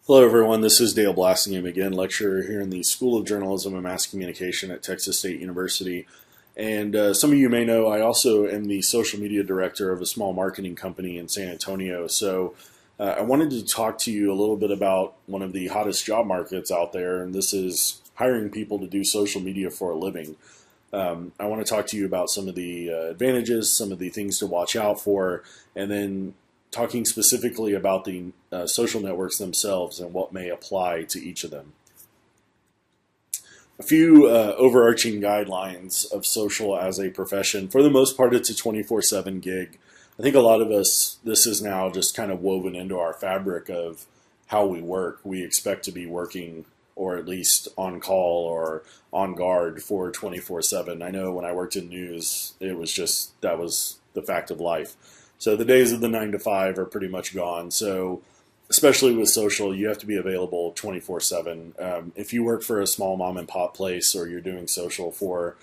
Hello, everyone. This is Dale Blassingham again, lecturer here in the School of Journalism and Mass Communication at Texas State University. And some of you may know I also am the social media director of a small marketing company in San Antonio. So I wanted to talk to you a little bit about one of the hottest job markets out there, and this is hiring people to do social media for a living. I want to talk to you about some of the advantages, some of the things to watch out for, and then talking specifically about the social networks themselves and what may apply to each of them. A few overarching guidelines of social as a profession. For the most part, it's a 24/7 gig. I think a lot of us, this is now just kind of woven into our fabric of how we work. We expect to be working or at least on call or on guard for 24/7. I know when I worked in news, it was just, that was the fact of life. So the days of the 9 to 5 are pretty much gone. So especially with social, you have to be available 24/7. If you work for a small mom and pop place or you're doing social for,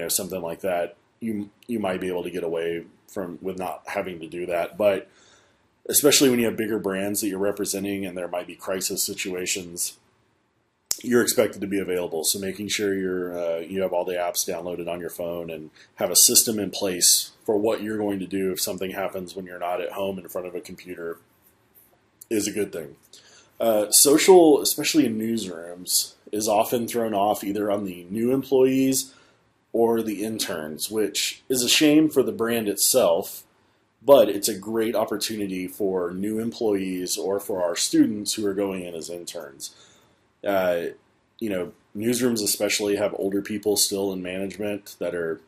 something like that, you might be able to get away from with not having to do that. But especially when you have bigger brands that you're representing and there might be crisis situations, you're expected to be available. So making sure you have all the apps downloaded on your phone and have a system in place for what you're going to do if something happens when you're not at home in front of a computer is a good thing. Social, especially in newsrooms, is often thrown off either on the new employees or the interns, which is a shame for the brand itself, but it's a great opportunity for new employees or for our students who are going in as interns. Uh, Newsrooms especially have older people still in management that are,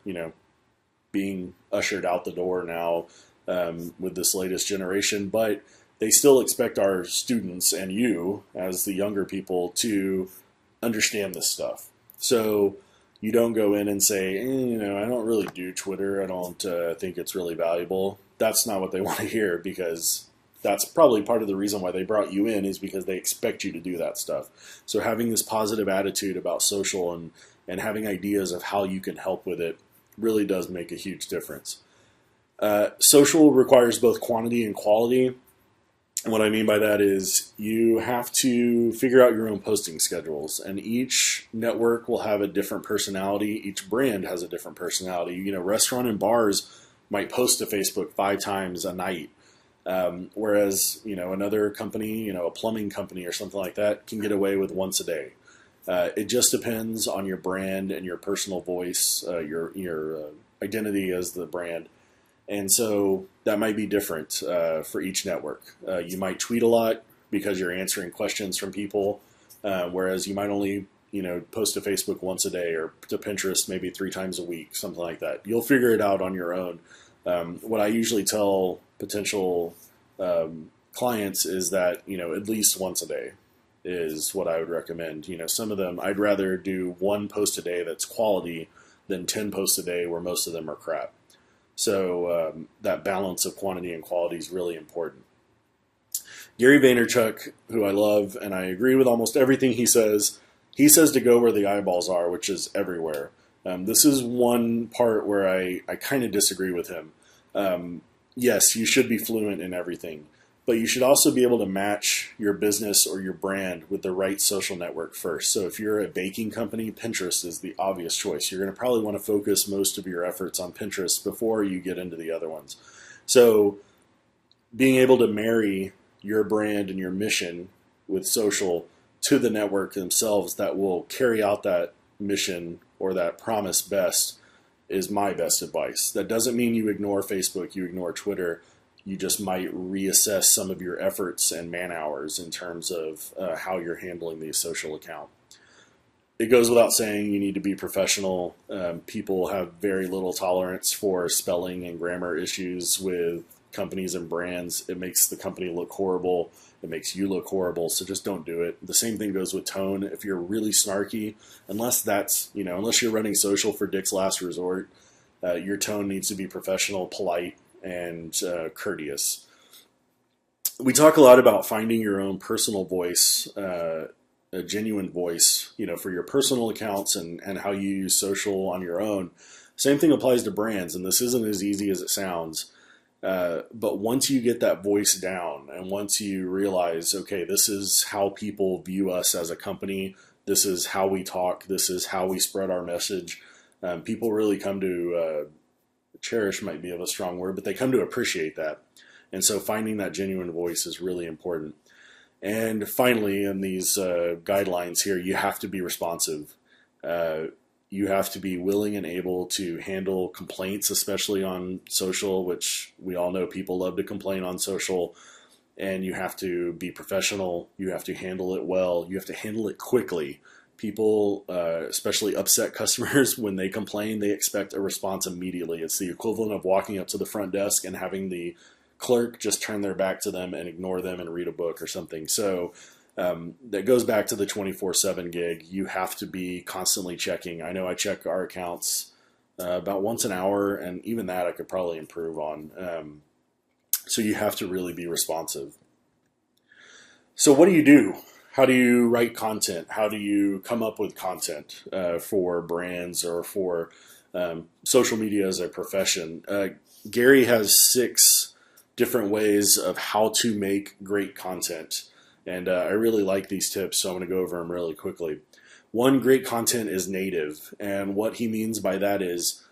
being ushered out the door now with this latest generation, but they still expect our students and you as the younger people to understand this stuff. So you don't go in and say, I don't really do Twitter. I don't think it's really valuable. That's not what they want to hear, because that's probably part of the reason why they brought you in, is because they expect you to do that stuff. So having this positive attitude about social and having ideas of how you can help with it really does make a huge difference. Social requires both quantity and quality. And what I mean by that is you have to figure out your own posting schedules, and each network will have a different personality. Each brand has a different personality. Restaurant and bars might post to Facebook 5 times a night. Whereas, another company, a plumbing company or something like that, can get away with once a day. It just depends on your brand and your personal voice, your identity as the brand. And so that might be different for each network. You might tweet a lot because you're answering questions from people, whereas you might only, post to Facebook once a day, or to Pinterest maybe 3 times a week, something like that. You'll figure it out on your own. What I usually tell potential clients is that, at least once a day is what I would recommend. Some of them, I'd rather do 1 post a day that's quality than 10 posts a day where most of them are crap. So that balance of quantity and quality is really important. Gary Vaynerchuk, who I love, and I agree with almost everything he says to go where the eyeballs are, which is everywhere. This is one part where I kind of disagree with him. Yes, you should be fluent in everything, but you should also be able to match your business or your brand with the right social network first. So if you're a baking company, Pinterest is the obvious choice. You're going to probably want to focus most of your efforts on Pinterest before you get into the other ones. So being able to marry your brand and your mission with social to the network themselves that will carry out that mission or that promise best is my best advice. That doesn't mean you ignore Facebook, you ignore Twitter. You just might reassess some of your efforts and man hours in terms of how you're handling the social account. It goes without saying you need to be professional. People have very little tolerance for spelling and grammar issues with companies and brands. It makes the company look horrible. It makes you look horrible. So just don't do it. The same thing goes with tone. If you're really snarky, unless you're running social for Dick's Last Resort, your tone needs to be professional, polite, and courteous. We talk a lot about finding your own personal voice, a genuine voice, for your personal accounts and how you use social on your own. Same thing applies to brands, and this isn't as easy as it sounds. But once you get that voice down and once you realize, okay, this is how people view us as a company, this is how we talk, this is how we spread our message, people really come to cherish might be of a strong word, but they come to appreciate that. And so finding that genuine voice is really important. And finally, in these guidelines here, you have to be responsive. You have to be willing and able to handle complaints, especially on social, which we all know people love to complain on social. And you have to be professional. You have to handle it well. You have to handle it quickly. People, especially upset customers, when they complain, they expect a response immediately. It's the equivalent of walking up to the front desk and having the clerk just turn their back to them and ignore them and read a book or something. So that goes back to the 24/7 gig. You have to be constantly checking. I know I check our accounts about once an hour, and even that I could probably improve on. So you have to really be responsive. So what do you do? How do you write content? How do you come up with content for brands or for social media as a profession? Gary has 6 different ways of how to make great content. And I really like these tips, so I'm going to go over them really quickly. One, great content is native. And what he means by that is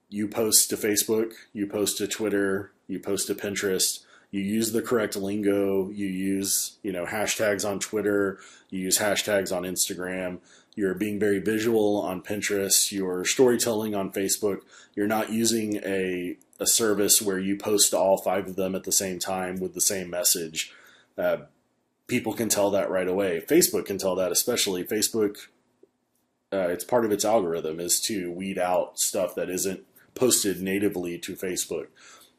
you post to Facebook, you post to Twitter, you post to Pinterest, you use the correct lingo, you use hashtags on Twitter, you use hashtags on Instagram, you're being very visual on Pinterest, you're storytelling on Facebook, you're not using a service where you post to all 5 of them at the same time with the same message. People can tell that right away. Facebook can tell that, especially. Facebook, it's part of its algorithm is to weed out stuff that isn't posted natively to Facebook.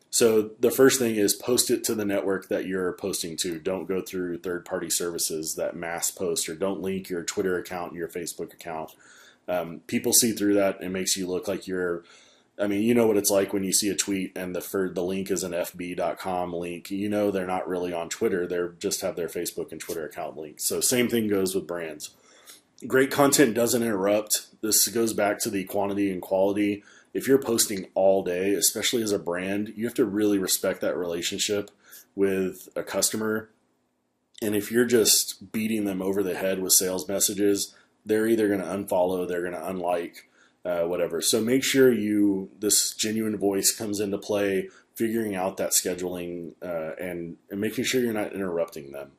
So the first thing is post it to the network that you're posting to. Don't go through third-party services that mass post, or don't link your Twitter account and your Facebook account. People see through that. It makes you look like you're, you know what it's like when you see a tweet and the link is an FB.com link. They're not really on Twitter. They just have their Facebook and Twitter account linked. So same thing goes with brands. Great content doesn't interrupt. This goes back to the quantity and quality. If you're posting all day, especially as a brand, you have to really respect that relationship with a customer. And if you're just beating them over the head with sales messages, they're either going to unfollow, they're going to unlike, whatever. So make sure this genuine voice comes into play, figuring out that scheduling and making sure you're not interrupting them.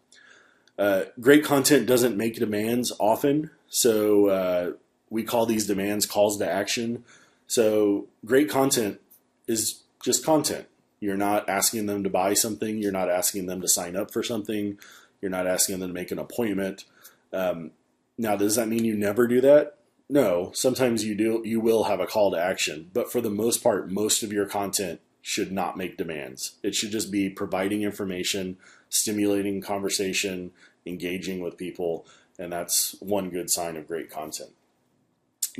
Great content doesn't make demands often. So we call these demands calls to action. So great content is just content. You're not asking them to buy something. You're not asking them to sign up for something. You're not asking them to make an appointment. Now, does that mean you never do that? No, sometimes you do. You will have a call to action, but for the most part, most of your content should not make demands. It should just be providing information, stimulating conversation, engaging with people, and that's one good sign of great content.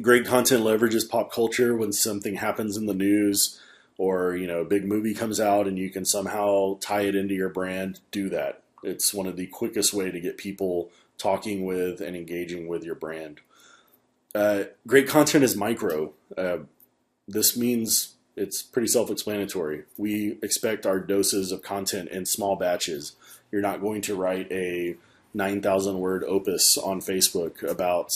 Great content leverages pop culture. When something happens in the news or a big movie comes out and you can somehow tie it into your brand, do that. It's one of the quickest way to get people talking with and engaging with your brand. Great content is micro. This means it's pretty self-explanatory. We expect our doses of content in small batches. You're not going to write a 9,000 word opus on Facebook about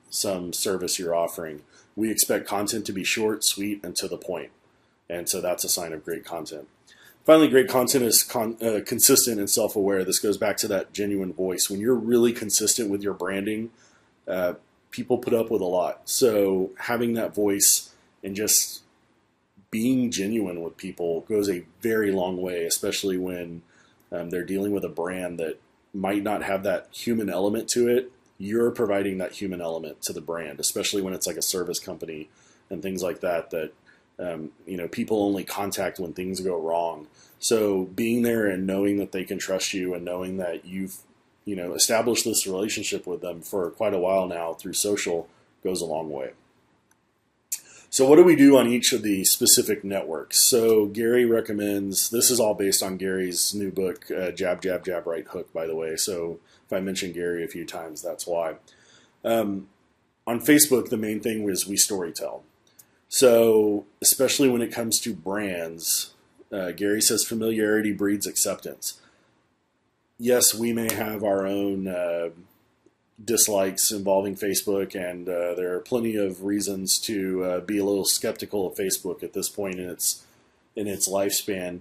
some service you're offering. We expect content to be short, sweet, and to the point. And so that's a sign of great content. Finally, great content is consistent and self-aware. This goes back to that genuine voice. When you're really consistent with your branding, people put up with a lot. So having that voice and just being genuine with people goes a very long way, especially when they're dealing with a brand that might not have that human element to it. You're providing that human element to the brand, especially when it's like a service company and things like that, people only contact when things go wrong. So being there and knowing that they can trust you and knowing that you've, established this relationship with them for quite a while now through social goes a long way. So what do we do on each of the specific networks? So Gary recommends, this is all based on Gary's new book, Jab, Jab, Jab, Right Hook, by the way. So if I mention Gary a few times, that's why. On Facebook, the main thing was we storytell. So especially when it comes to brands, Gary says familiarity breeds acceptance. Yes, we may have our own dislikes involving Facebook, and there are plenty of reasons to be a little skeptical of Facebook at this point in its lifespan.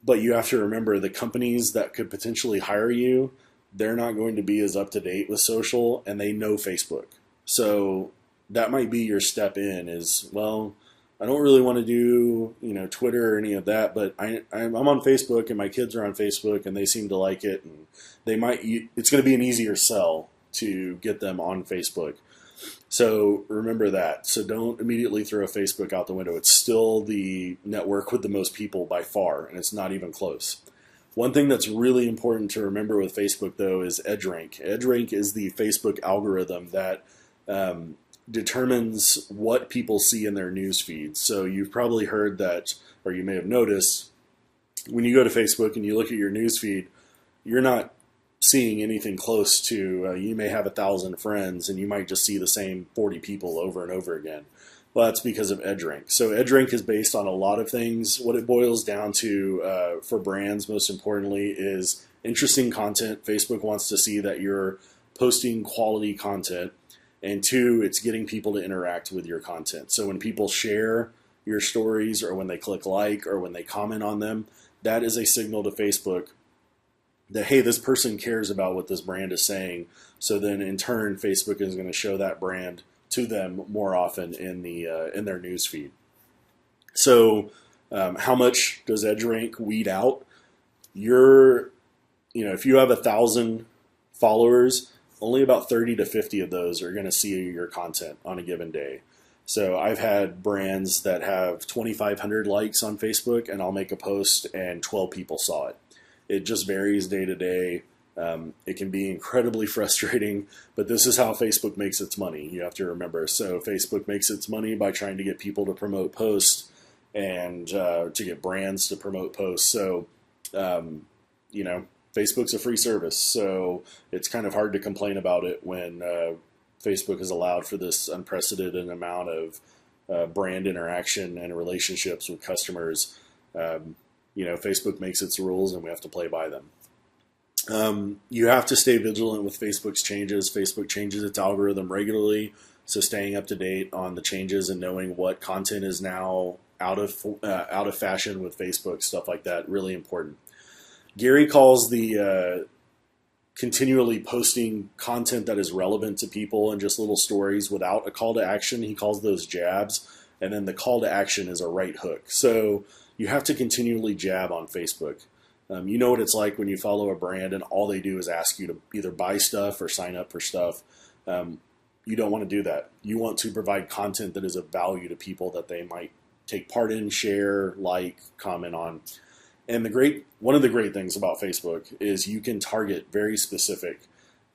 But you have to remember, the companies that could potentially hire you, they're not going to be as up to date with social, and they know Facebook. So that might be your step in is, well, I don't really want to do, Twitter or any of that, but I'm on Facebook and my kids are on Facebook and they seem to like it, and it's going to be an easier sell to get them on Facebook. So remember that. So don't immediately throw Facebook out the window. It's still the network with the most people by far, and it's not even close. One thing that's really important to remember with Facebook, though, is EdgeRank. EdgeRank is the Facebook algorithm that determines what people see in their news feeds. So you've probably heard that, or you may have noticed, when you go to Facebook and you look at your news feed, you're not seeing anything close to, you may have 1,000 friends and you might just see the same 40 people over and over again. Well, that's because of EdgeRank. So EdgeRank is based on a lot of things. What it boils down to for brands, most importantly, is interesting content. Facebook wants to see that you're posting quality content. And 2, it's getting people to interact with your content. So when people share your stories, or when they click like, or when they comment on them, that is a signal to Facebook that, hey, this person cares about what this brand is saying. So then in turn, Facebook is going to show that brand to them more often in their news feed. So how much does EdgeRank weed out? If you have 1,000 followers, only about 30 to 50 of those are going to see your content on a given day. So I've had brands that have 2,500 likes on Facebook, and I'll make a post and 12 people saw it. It just varies day to day. It can be incredibly frustrating, but this is how Facebook makes its money. You have to remember. So Facebook makes its money by trying to get people to promote posts and to get brands to promote posts. So, Facebook's a free service, so it's kind of hard to complain about it when Facebook has allowed for this unprecedented amount of brand interaction and relationships with customers. Facebook makes its rules, and we have to play by them. You have to stay vigilant with Facebook's changes. Facebook changes its algorithm regularly, so staying up to date on the changes and knowing what content is now out of fashion with Facebook, stuff like that, really important. Gary calls the continually posting content that is relevant to people and just little stories without a call to action. He calls those jabs, and then the call to action is a right hook. So you have to continually jab on Facebook. You know what it's like when you follow a brand and all they do is ask you to either buy stuff or sign up for stuff. You don't want to do that. You want to provide content that is of value to people that they might take part in, share, like, comment on. And one of the great things about Facebook is you can target very specific,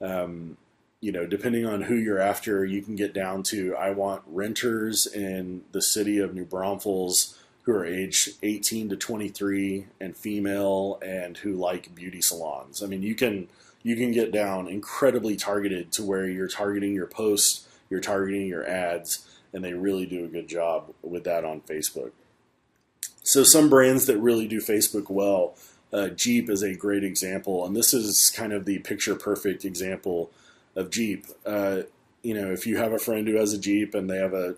depending on who you're after, you can get down to, I want renters in the city of New Braunfels who are aged 18 to 23 and female and who like beauty salons. I mean, you can get down incredibly targeted to where you're targeting your posts, you're targeting your ads, and they really do a good job with that on Facebook. So some brands that really do Facebook well, Jeep is a great example, and this is kind of the picture-perfect example of Jeep. If you have a friend who has a Jeep and they have a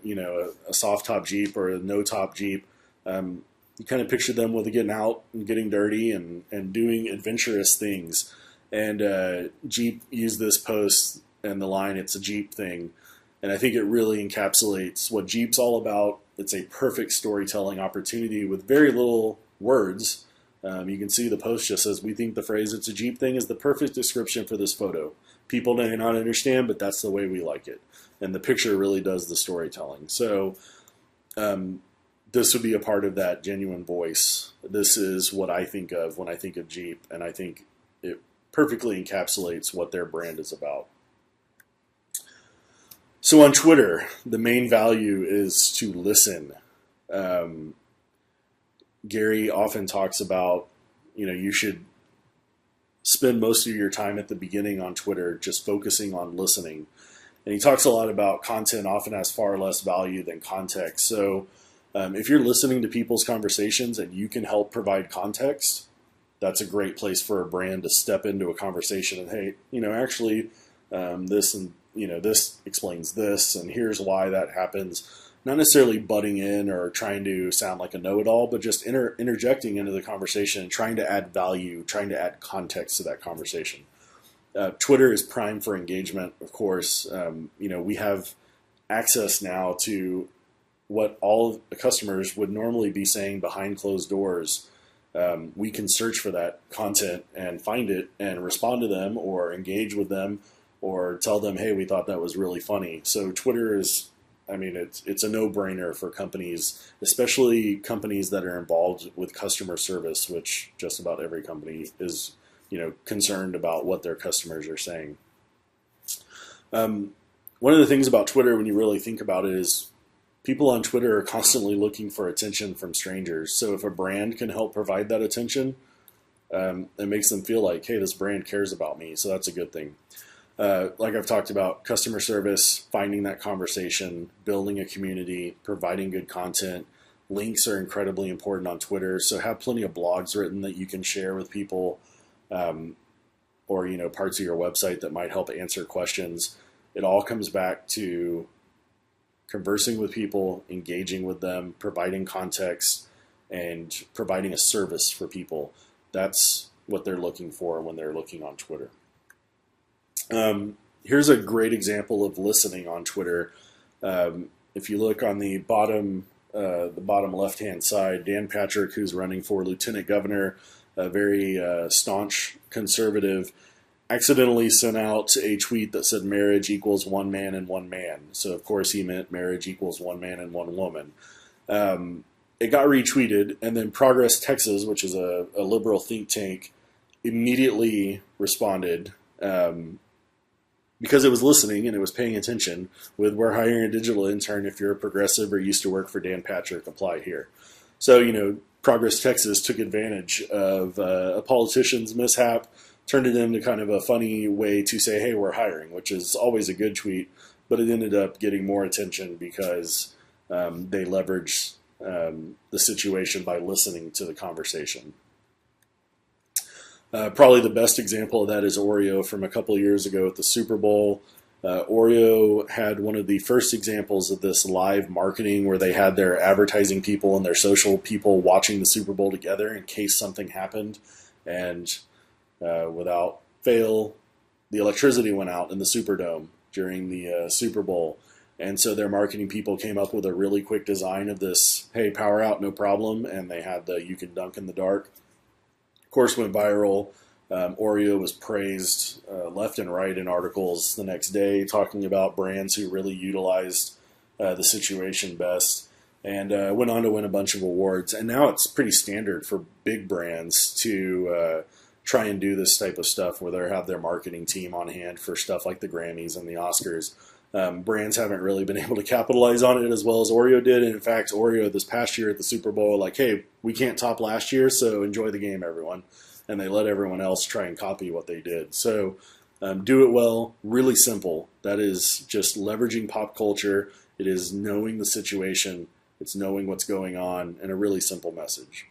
soft-top Jeep or a no-top Jeep, you kind of picture them with getting out and getting dirty and doing adventurous things. And Jeep used this post and the line, "It's a Jeep thing," and I think it really encapsulates what Jeep's all about. It's a perfect storytelling opportunity with very little words. You can see the post just says, "We think the phrase 'it's a Jeep thing' is the perfect description for this photo. People may not understand, but that's the way we like it." And the picture really does the storytelling. So this would be a part of that genuine voice. This is what I think of when I think of Jeep, and I think it perfectly encapsulates what their brand is about. So on Twitter, the main value is to listen. Gary often talks about, you should spend most of your time at the beginning on Twitter just focusing on listening. And he talks a lot about content often has far less value than context. So If you're listening to people's conversations and you can help provide context, that's a great place for a brand to step into a conversation and, hey, actually, this and this explains this, and here's why that happens. Not necessarily butting in or trying to sound like a know-it-all, but just interjecting into the conversation and trying to add value, trying to add context to that conversation. Twitter is prime for engagement, of course. We have access now to what all the customers would normally be saying behind closed doors. We can search for that content and find it and respond to them or engage with them or tell them, hey, we thought that was really funny. So Twitter is, it's a no-brainer for companies, especially companies that are involved with customer service, which just about every company is, concerned about what their customers are saying. One of the things about Twitter, when you really think about it, is people on Twitter are constantly looking for attention from strangers. So if a brand can help provide that attention, it makes them feel like, hey, this brand cares about me. So that's a good thing. Like I've talked about, customer service, finding that conversation, building a community, providing good content. Links are incredibly important on Twitter. So have plenty of blogs written that you can share with people, or parts of your website that might help answer questions. It all comes back to conversing with people, engaging with them, providing context, and providing a service for people. That's what they're looking for when they're looking on Twitter. Here's a great example of listening on Twitter. If you look on the bottom left-hand side, Dan Patrick, who's running for lieutenant governor, a very staunch conservative, accidentally sent out a tweet that said marriage equals one man and one man. So, of course, he meant marriage equals one man and one woman. It got retweeted, and then Progress Texas, which is a liberal think tank, immediately responded because it was listening and it was paying attention with, we're hiring a digital intern. If you're a progressive or used to work for Dan Patrick, apply here. So, Progress Texas took advantage of a politician's mishap, turned it into kind of a funny way to say, hey, we're hiring, which is always a good tweet, but it ended up getting more attention because they leveraged the situation by listening to the conversation. Probably the best example of that is Oreo from a couple of years ago at the Super Bowl. Oreo had one of the first examples of this live marketing where they had their advertising people and their social people watching the Super Bowl together in case something happened. And without fail, the electricity went out in the Superdome during the Super Bowl. And so their marketing people came up with a really quick design of this, hey, power out, no problem. And they had the you can dunk in the dark. Of course, went viral. Oreo was praised left and right in articles the next day, talking about brands who really utilized the situation best, and went on to win a bunch of awards. And now it's pretty standard for big brands to try and do this type of stuff where they have their marketing team on hand for stuff like the Grammys and the Oscars. Brands haven't really been able to capitalize on it as well as Oreo did. And in fact, Oreo this past year at the Super Bowl, like, hey, we can't top last year, so enjoy the game, everyone. And they let everyone else try and copy what they did. So do it well, really simple. That is just leveraging pop culture. It is knowing the situation. It's knowing what's going on, and a really simple message.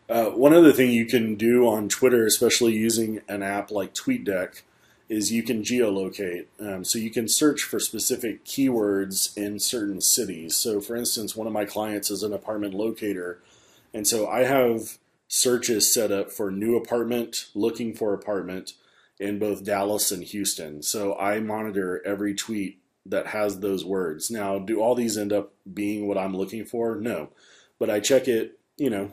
One other thing you can do on Twitter, especially using an app like TweetDeck, is you can geolocate. So you can search for specific keywords in certain cities. So for instance, one of my clients is an apartment locator. And so I have searches set up for new apartment, looking for apartment in both Dallas and Houston. So I monitor every tweet that has those words. Now, do all these end up being what I'm looking for? No. But I check it,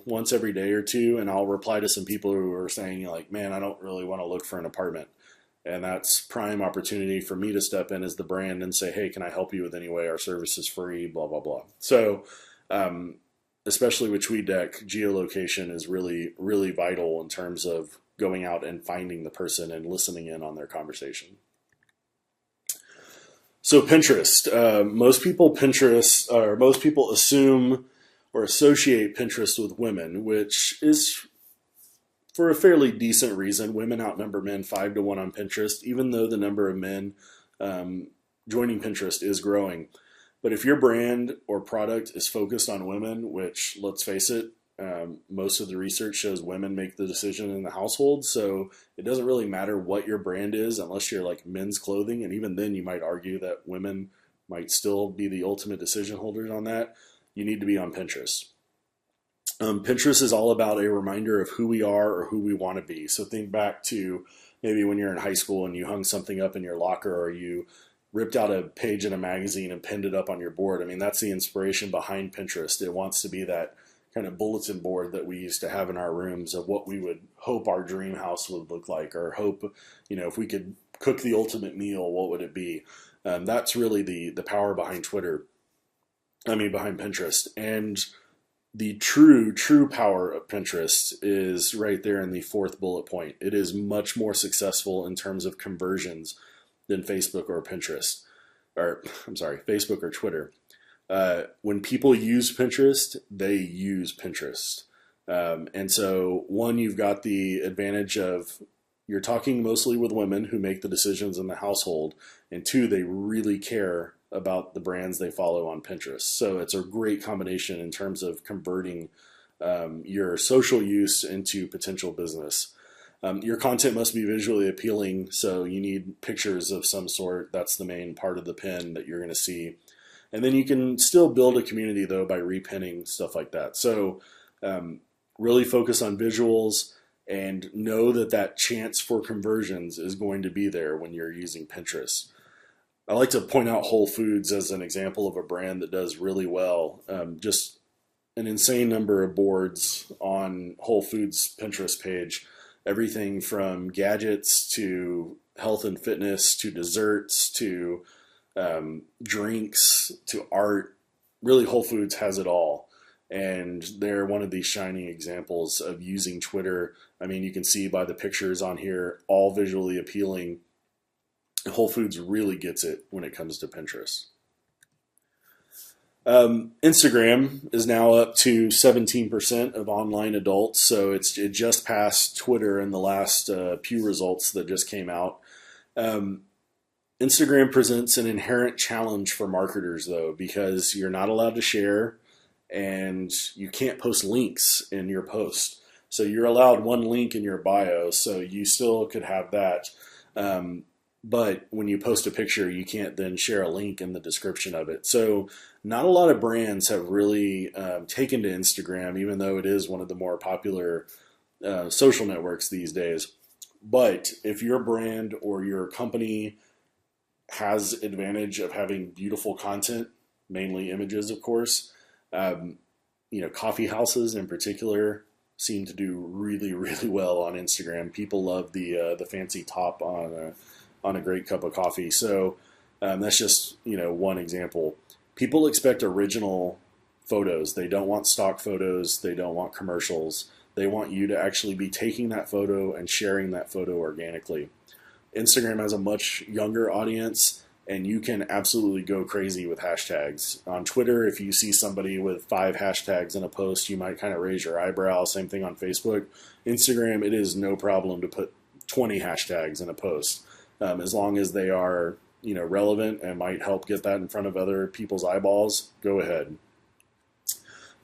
once every day or two, and I'll reply to some people who are saying, like, man, I don't really want to look for an apartment. And that's prime opportunity for me to step in as the brand and say, hey, can I help you with any way? Our service is free, blah, blah, blah. So especially with TweetDeck, geolocation is really, really vital in terms of going out and finding the person and listening in on their conversation. So Pinterest, most people assume or associate Pinterest with women, which is for a fairly decent reason. Women outnumber men 5-1 on Pinterest, even though the number of men joining Pinterest is growing. But if your brand or product is focused on women, which let's face it, most of the research shows women make the decision in the household. So it doesn't really matter what your brand is unless you're like men's clothing. And even then, you might argue that women might still be the ultimate decision holders on that. You need to be on Pinterest. Pinterest is all about a reminder of who we are or who we want to be. So think back to maybe when you're in high school and you hung something up in your locker, or you ripped out a page in a magazine and pinned it up on your board. I mean, that's the inspiration behind Pinterest. It wants to be that kind of bulletin board that we used to have in our rooms of what we would hope our dream house would look like, or hope, if we could cook the ultimate meal, what would it be? That's really the power behind behind Pinterest. And the true power of Pinterest is right there in the fourth bullet point. It is much more successful in terms of conversions than Facebook or Pinterest, or I'm sorry, Facebook or Twitter. When people use Pinterest, they use Pinterest. And so one, you've got the advantage of you're talking mostly with women who make the decisions in the household. And two, they really care about the brands they follow on Pinterest. So it's a great combination in terms of converting your social use into potential business. Your content must be visually appealing, so you need pictures of some sort. That's the main part of the pin that you're going to see. And then you can still build a community, though, by repinning, stuff like that. So really focus on visuals and know that chance for conversions is going to be there when you're using Pinterest. I like to point out Whole Foods as an example of a brand that does really well. Just an insane number of boards on Whole Foods Pinterest page. Everything from gadgets to health and fitness to desserts to drinks to art. Really, Whole Foods has it all. And they're one of these shining examples of using Twitter. I mean, you can see by the pictures on here, all visually appealing. Whole Foods really gets it when it comes to Pinterest. Instagram is now up to 17% of online adults, so it just passed Twitter in the last Pew results that just came out. Instagram presents an inherent challenge for marketers, though, because you're not allowed to share and you can't post links in your post. So you're allowed one link in your bio, so you still could have that. But when you post a picture, you can't then share a link in the description of it. So not a lot of brands have really taken to Instagram, even though it is one of the more popular social networks these days. But if your brand or your company has advantage of having beautiful content, mainly images, of course, coffee houses in particular seem to do really, really well on Instagram. People love the fancy top on a great cup of coffee. So that's just one example. People expect original photos. They don't want stock photos. They don't want commercials. They want you to actually be taking that photo and sharing that photo organically. Instagram has a much younger audience, and you can absolutely go crazy with hashtags. On Twitter, if you see somebody with 5 hashtags in a post, you might kind of raise your eyebrow. Same thing on Facebook. Instagram, it is no problem to put 20 hashtags in a post, as long as they are relevant and might help get that in front of other people's eyeballs. Go ahead.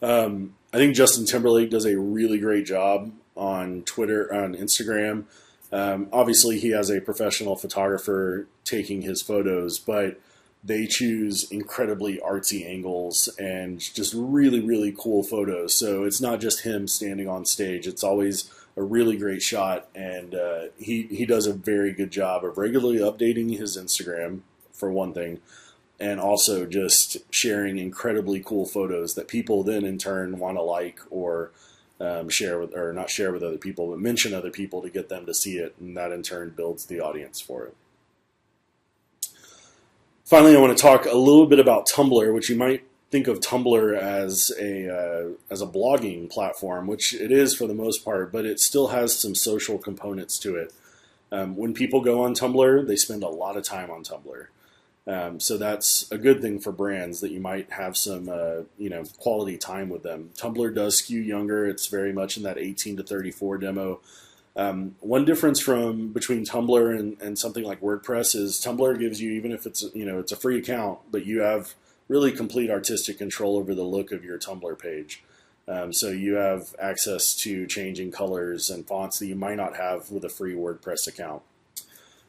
I think Justin Timberlake does a really great job on Twitter, on Instagram. Obviously, he has a professional photographer taking his photos, but they choose incredibly artsy angles and just really, really cool photos. So it's not just him standing on stage. It's always a really great shot, and he does a very good job of regularly updating his Instagram, for one thing, and also just sharing incredibly cool photos that people then in turn want to like or share with, or not share with other people, but mention other people to get them to see it, and that in turn builds the audience for it. Finally, I want to talk a little bit about Tumblr, which you might think of Tumblr as a blogging platform, which it is for the most part, but it still has some social components to it. When people go on Tumblr, they spend a lot of time on Tumblr. So that's a good thing for brands, that you might have some quality time with them. Tumblr does skew younger. It's very much in that 18 to 34 demo. One difference between Tumblr and something like WordPress is Tumblr gives you, even if it's it's a free account, but you have really complete artistic control over the look of your Tumblr page. So you have access to changing colors and fonts that you might not have with a free WordPress account.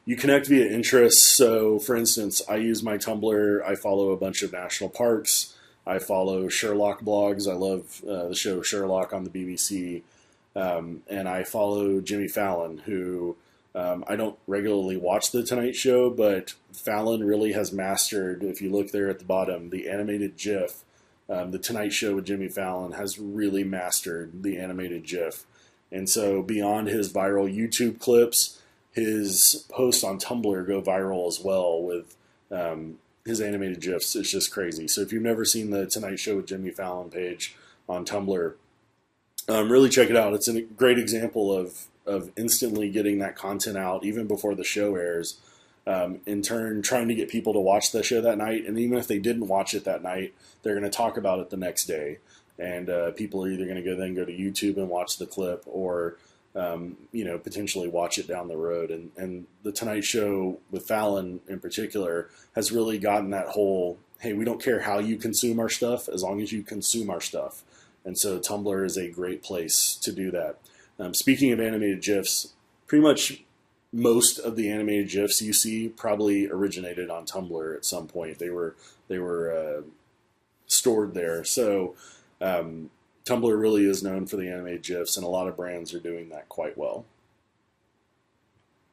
You connect via interests. So, for instance, I use my Tumblr. I follow a bunch of national parks. I follow Sherlock blogs. I love the show Sherlock on the BBC. And I follow Jimmy Fallon, who I don't regularly watch The Tonight Show, but Fallon really has mastered, if you look there at the bottom, the animated GIF. The Tonight Show with Jimmy Fallon has really mastered the animated GIF. And so beyond his viral YouTube clips, his posts on Tumblr go viral as well with his animated GIFs. It's just crazy. So if you've never seen the Tonight Show with Jimmy Fallon page on Tumblr, really check it out. It's a great example of instantly getting that content out even before the show airs. In turn, trying to get people to watch the show that night. And even if they didn't watch it that night, they're going to talk about it the next day. And people are either going to go to YouTube and watch the clip, or potentially watch it down the road. And the Tonight Show with Fallon in particular has really gotten that whole, hey, we don't care how you consume our stuff as long as you consume our stuff. And so Tumblr is a great place to do that. Speaking of animated GIFs, pretty much most of the animated GIFs you see probably originated on Tumblr at some point. They were stored there. So Tumblr really is known for the animated GIFs, and a lot of brands are doing that quite well.